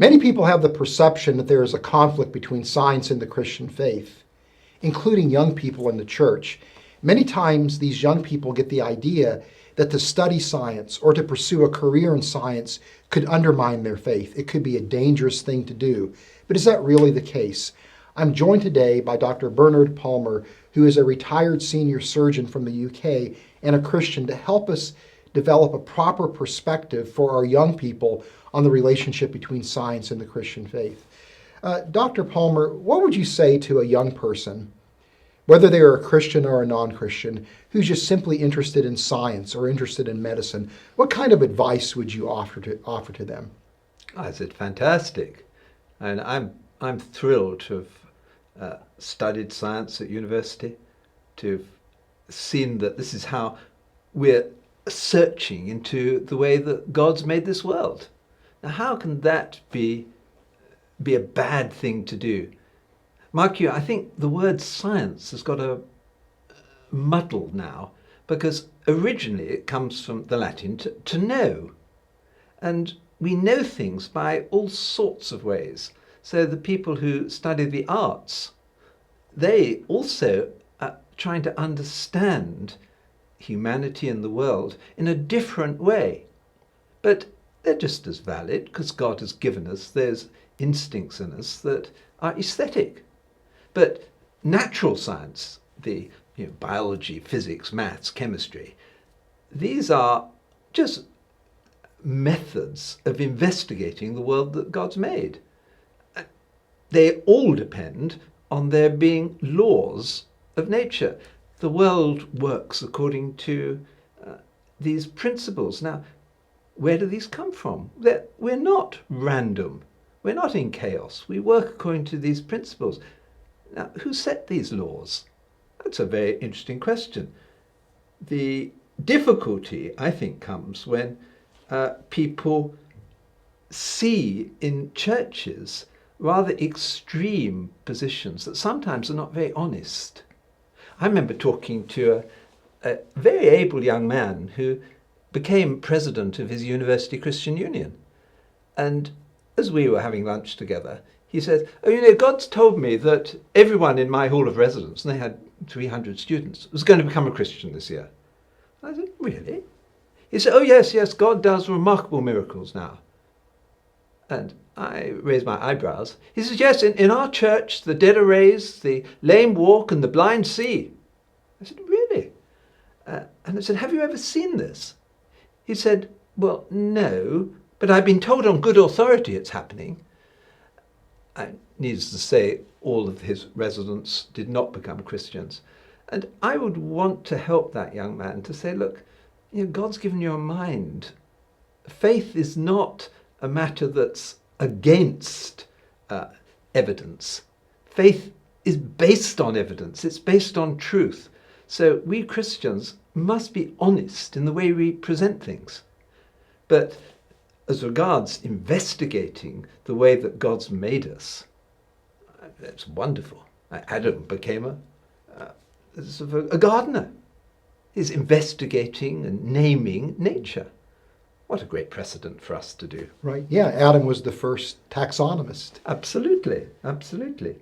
Many people have the perception that there is a conflict between science and the Christian faith, including young people in the church. Many times these young people get the idea that to study science or to pursue a career in science could undermine their faith. It could be a dangerous thing to do. But is that really the case? I'm joined today by Dr. Bernard Palmer, who is a retired senior surgeon from the UK and a Christian, to help us develop a proper perspective for our young people on the relationship between science and the Christian faith. Dr. Palmer, what would you say to a young person, whether they are a Christian or a non-Christian, who's just simply interested in science or interested in medicine? What kind of advice would you offer to them? I said, fantastic. And I'm thrilled to have studied science at university, to have seen that this is how we're searching into the way that God's made this world. Now, how can that be a bad thing to do? Mark you, I think the word science has got a muddle now, because originally it comes from the Latin to know. And we know things by all sorts of ways. So the people who study the arts, they also are trying to understand humanity and the world in a different way. But they're just as valid, because God has given us those instincts in us that are aesthetic. But natural science, the biology, physics, maths, chemistry, these are just methods of investigating the world that God's made. They all depend on there being laws of nature. The world works according to these principles. Now, where do these come from? We're not random. We're not in chaos. We work according to these principles. Now, who set these laws? That's a very interesting question. The difficulty, I think, comes when people see in churches rather extreme positions that sometimes are not very honest. I remember talking to a very able young man who became president of his university Christian Union. And as we were having lunch together, he said, God's told me that everyone in my hall of residence, and they had 300 students, was going to become a Christian this year. I said, really? He said, oh yes, God does remarkable miracles now. And I raised my eyebrows. He said, yes, in our church, the dead are raised, the lame walk, and the blind see. I said, really? And I said, have you ever seen this? He said, well, no, but I've been told on good authority it's happening. Needless to say, all of his residents did not become Christians. And I would want to help that young man to say, look, God's given you a mind. Faith is not a matter that's against evidence. Faith is based on evidence. It's based on truth. So we Christians must be honest in the way we present things. But as regards investigating the way that God's made us, that's wonderful. Adam became a gardener. He's investigating and naming nature. What a great precedent for us to do. Right. Yeah, Adam was the first taxonomist. Absolutely, absolutely.